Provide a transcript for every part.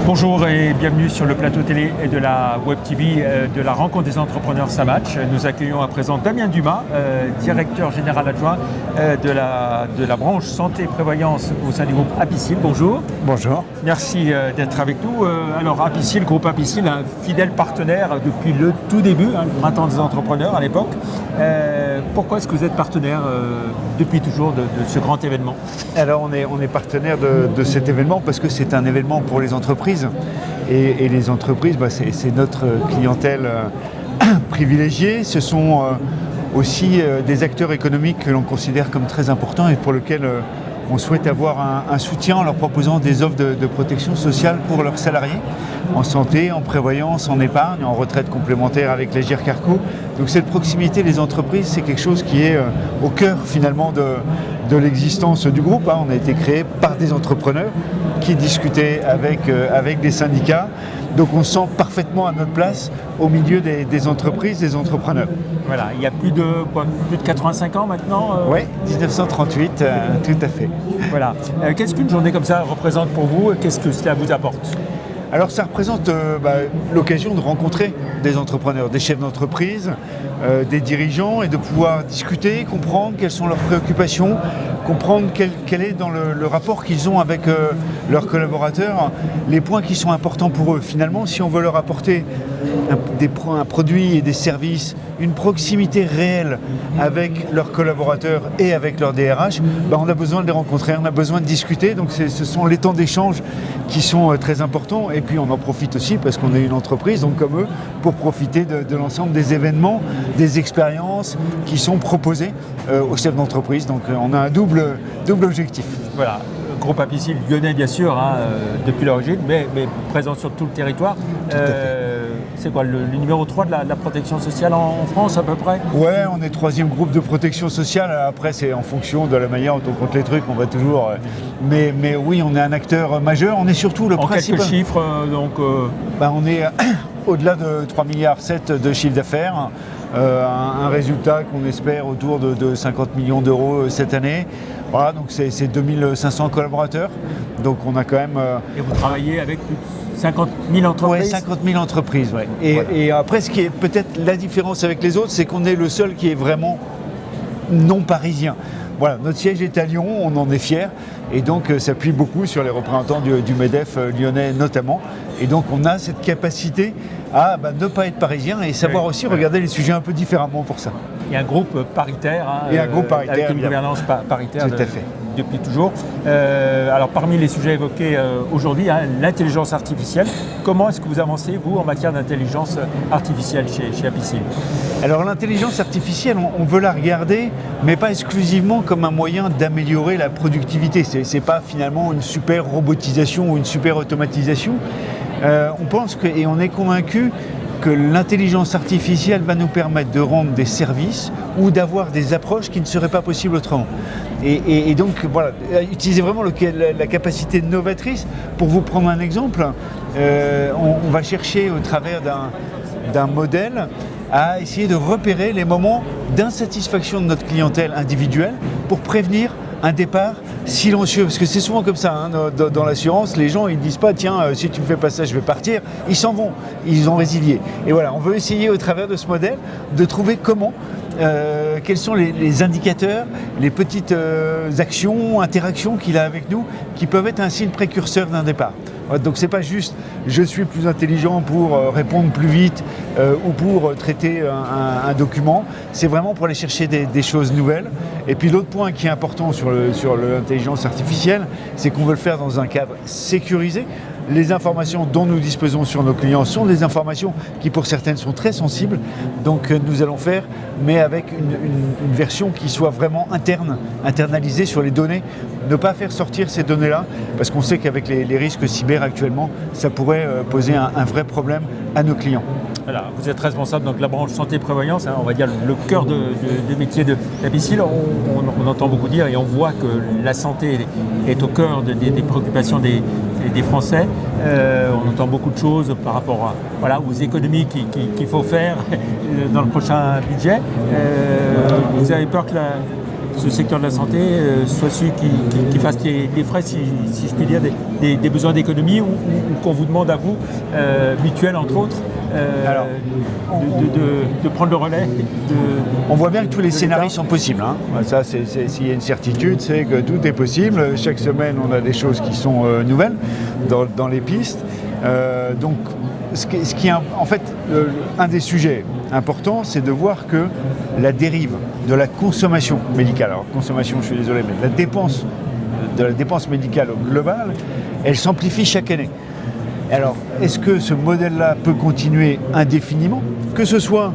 Bonjour et bienvenue sur le plateau télé et de la Web TV de la rencontre des entrepreneurs Samatch. Nous accueillons à présent Damien Dumas, directeur général adjoint de la branche santé et prévoyance au sein du groupe Apicil. Bonjour. Bonjour. Merci d'être avec nous. Alors Apicil, groupe Apicil, un fidèle partenaire depuis le tout début, le printemps des entrepreneurs à l'époque. Pourquoi est-ce que vous êtes partenaire depuis toujours de ce grand événement? Alors on est partenaire de cet événement parce que c'est un événement pour les entreprises et les entreprises, c'est notre clientèle privilégiée. Ce sont aussi des acteurs économiques que l'on considère comme très importants et pour lesquels on souhaite avoir un soutien en leur proposant des offres de protection sociale pour leurs salariés, en santé, en prévoyance, en épargne, en retraite complémentaire avec l'Agir Carco. Donc cette proximité des entreprises, c'est quelque chose qui est au cœur finalement de l'existence du groupe. On a été créé par des entrepreneurs qui discutaient avec des syndicats. Donc on se sent parfaitement à notre place au milieu des entreprises, des entrepreneurs. Voilà, il y a plus de 85 ans maintenant Oui, 1938, tout à fait. Voilà. Qu'est-ce qu'une journée comme ça représente pour vous? Qu'est-ce que cela vous apporte? Alors ça représente l'occasion de rencontrer des entrepreneurs, des chefs d'entreprise, des dirigeants et de pouvoir discuter, comprendre quelles sont leurs préoccupations, comprendre quel est dans le rapport qu'ils ont avec leurs collaborateurs, les points qui sont importants pour eux. Finalement, si on veut leur apporter un produit et des services, une proximité réelle avec leurs collaborateurs et avec leur DRH, on a besoin de les rencontrer, on a besoin de discuter. Donc ce sont les temps d'échange qui sont très importants. Et puis on en profite aussi parce qu'on est une entreprise, donc comme eux, pour profiter de l'ensemble des événements, des expériences qui sont proposées aux chefs d'entreprise. Donc on a un double objectif. Voilà. Groupe Apicil lyonnais bien sûr, depuis l'origine, mais présent sur tout le territoire. Tout à fait. C'est quoi le numéro 3 de la protection sociale en France à peu près? Ouais, on est 3e groupe de protection sociale. Après, c'est en fonction de la manière dont on compte les trucs, on va toujours. Mais oui, on est un acteur majeur. On est surtout le principal. En quelques chiffres, on est au-delà de 3,7 milliards de chiffre d'affaires. Un résultat qu'on espère autour de 50 millions d'euros cette année. Voilà, donc c'est 2500 collaborateurs. Donc on a quand même... Et vous travaillez avec plus de 50 000 entreprises? Oui, 50 000 entreprises. Ouais. Et après, ce qui est peut-être la différence avec les autres, c'est qu'on est le seul qui est vraiment non parisien. Voilà, notre siège est à Lyon, on en est fiers. Et donc s'appuie beaucoup sur les représentants du MEDEF lyonnais notamment. Et donc on a cette capacité à ne pas être parisien et savoir aussi regarder les sujets un peu différemment pour ça. Il y a un groupe paritaire, avec une gouvernance paritaire depuis toujours. Alors parmi les sujets évoqués aujourd'hui, l'intelligence artificielle. Comment est-ce que vous avancez, vous, en matière d'intelligence artificielle chez Apicil? Alors l'intelligence artificielle, on veut la regarder, mais pas exclusivement comme un moyen d'améliorer la productivité. C'est pas finalement une super robotisation ou une super automatisation. On pense et on est convaincu que l'intelligence artificielle va nous permettre de rendre des services ou d'avoir des approches qui ne seraient pas possibles autrement. Et donc, voilà, utiliser vraiment la capacité novatrice. Pour vous prendre un exemple, on va chercher au travers d'un modèle à essayer de repérer les moments d'insatisfaction de notre clientèle individuelle pour prévenir un départ silencieux, parce que c'est souvent comme ça dans l'assurance, les gens ils disent pas tiens si tu me fais pas ça je vais partir, ils s'en vont, ils ont résilié. Et voilà, on veut essayer au travers de ce modèle de trouver quels sont les indicateurs, les petites actions, interactions qu'il a avec nous qui peuvent être un signe précurseur d'un départ. Donc c'est pas juste je suis plus intelligent pour répondre plus vite ou pour traiter un document, c'est vraiment pour aller chercher des choses nouvelles. Et puis l'autre point qui est important sur l'intelligence artificielle, c'est qu'on veut le faire dans un cadre sécurisé. Les informations dont nous disposons sur nos clients sont des informations qui pour certaines sont très sensibles, donc nous allons faire, mais avec une version qui soit vraiment internalisée sur les données, ne pas faire sortir ces données-là, parce qu'on sait qu'avec les risques cyber actuellement, ça pourrait poser un vrai problème à nos clients. Voilà, vous êtes responsable donc de la branche santé et prévoyance, on va dire le cœur de métier d'Apicil. On entend beaucoup dire et on voit que la santé est au cœur des préoccupations des Français. On entend beaucoup de choses par rapport aux économies qu'il faut faire dans le prochain budget. Vous avez peur que ce secteur de la santé soit celui qui fasse les frais, si je puis dire, des besoins d'économie, ou qu'on vous demande à vous, mutuelle entre autres, de prendre le relais. On voit bien que tous les scénarios sont possibles. Hein. Ça, s'il y a une certitude, c'est que tout est possible. Chaque semaine, on a des choses qui sont nouvelles dans les pistes. Donc, ce qui est en fait un des sujets importants, c'est de voir que la dérive de la consommation médicale, alors consommation, je suis désolé, mais de la dépense médicale au global, elle s'amplifie chaque année. Alors, est-ce que ce modèle-là peut continuer indéfiniment, que ce soit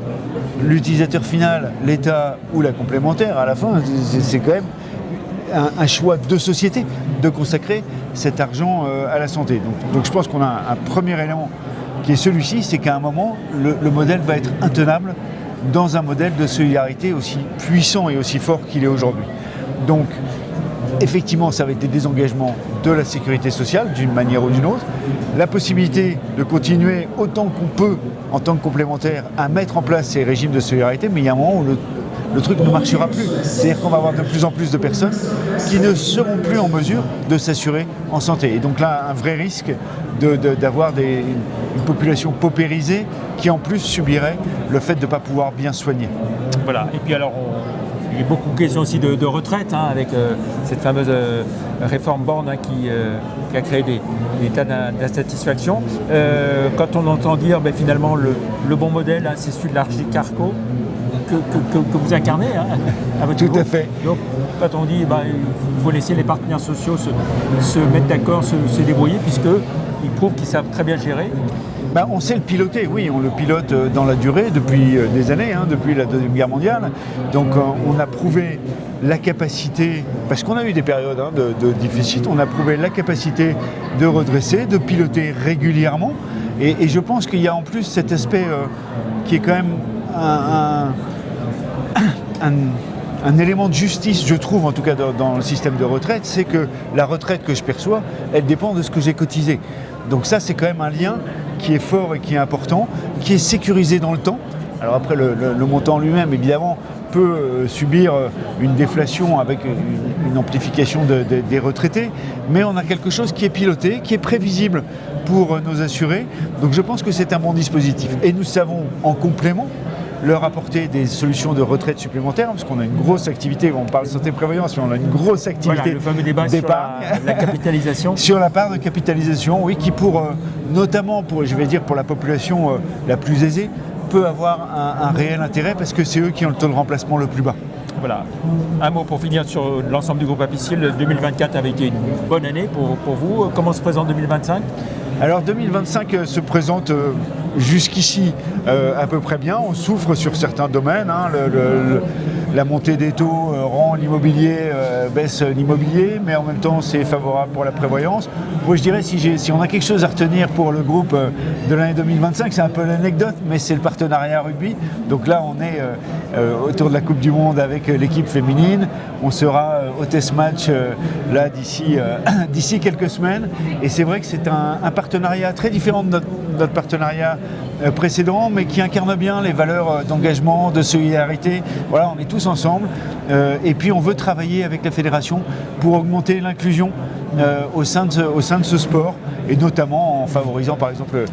l'utilisateur final, l'État ou la complémentaire? À la fin, c'est quand même un choix de société de consacrer cet argent à la santé. Donc je pense qu'on a un premier élément qui est celui-ci, c'est qu'à un moment, le modèle va être intenable dans un modèle de solidarité aussi puissant et aussi fort qu'il est aujourd'hui. Donc, effectivement, ça va être des désengagements de la sécurité sociale, d'une manière ou d'une autre. La possibilité de continuer autant qu'on peut, en tant que complémentaire, à mettre en place ces régimes de solidarité, mais il y a un moment où le truc ne marchera plus. C'est-à-dire qu'on va avoir de plus en plus de personnes qui ne seront plus en mesure de s'assurer en santé. Et donc là, un vrai risque d'avoir une population paupérisée qui en plus subirait le fait de ne pas pouvoir bien soigner. Voilà, et puis alors il y a beaucoup de questions aussi de retraite, hein, avec cette fameuse réforme Borne, hein, qui a créé des tas d'insatisfaction. Quand on entend dire finalement le bon modèle, hein, c'est celui de l'Argicarco que vous incarnez, hein, à votre niveau. Tout à fait. Donc quand on dit il faut laisser les partenaires sociaux se mettre d'accord, se débrouiller, puisqu'ils prouvent qu'ils savent très bien gérer. On sait le piloter, oui, on le pilote dans la durée depuis des années, hein, depuis la Deuxième Guerre mondiale. Donc on a prouvé la capacité, parce qu'on a eu des périodes de déficit, on a prouvé la capacité de redresser, de piloter régulièrement. Et je pense qu'il y a en plus cet aspect qui est quand même un élément de justice, je trouve, en tout cas dans le système de retraite, c'est que la retraite que je perçois, elle dépend de ce que j'ai cotisé. Donc ça, c'est quand même un lien qui est fort et qui est important, qui est sécurisé dans le temps. Alors après, le montant lui-même, évidemment, peut subir une déflation avec une amplification des retraités, mais on a quelque chose qui est piloté, qui est prévisible pour nos assurés. Donc je pense que c'est un bon dispositif. Et nous savons, en complément, leur apporter des solutions de retraite supplémentaires, parce qu'on a une grosse activité, on parle santé-prévoyance, mais on a une grosse activité, le fameux débat sur la capitalisation. Sur la part de capitalisation, oui, qui notamment pour la population la plus aisée, peut avoir un réel intérêt, parce que c'est eux qui ont le taux de remplacement le plus bas. Voilà. Un mot pour finir sur l'ensemble du groupe Apicil. 2024 avait été une bonne année pour vous. Comment se présente 2025 ? Alors 2025 se présente jusqu'ici à peu près bien. On souffre sur certains domaines. Hein. La montée des taux rend l'immobilier, baisse l'immobilier, mais en même temps c'est favorable pour la prévoyance. Moi je dirais, si on a quelque chose à retenir pour le groupe de l'année 2025, c'est un peu l'anecdote, mais c'est le partenariat rugby. Donc là on est autour de la Coupe du Monde avec l'équipe féminine. On sera au test match là d'ici quelques semaines. Et c'est vrai que c'est un partenariat très différent de notre partenariat précédent, mais qui incarne bien les valeurs d'engagement, de solidarité. Voilà, on est tous ensemble. Et puis on veut travailler avec la fédération pour augmenter l'inclusion au sein de ce sport, et notamment en favorisant par exemple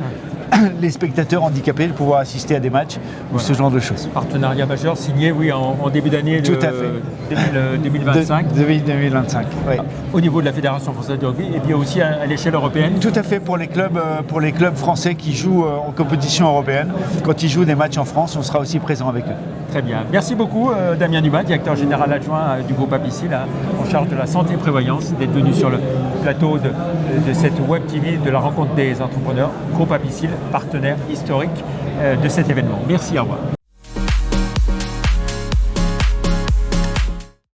les spectateurs handicapés de pouvoir assister à des matchs ou ce genre de choses. Partenariat majeur signé, oui, en début d'année 2025. 2025, oui. Au niveau de la Fédération française de rugby, et bien aussi à l'échelle européenne. Tout à fait, pour les clubs français qui jouent en compétition européenne. Quand ils jouent des matchs en France, on sera aussi présent avec eux. Très bien. Merci beaucoup Damien Dumas, directeur général adjoint du groupe Apicil, en charge de la santé et prévoyance, d'être venu sur le plateau de cette Web TV de la rencontre des entrepreneurs. Groupe Apicil, partenaire historique de cet événement. Merci, au revoir.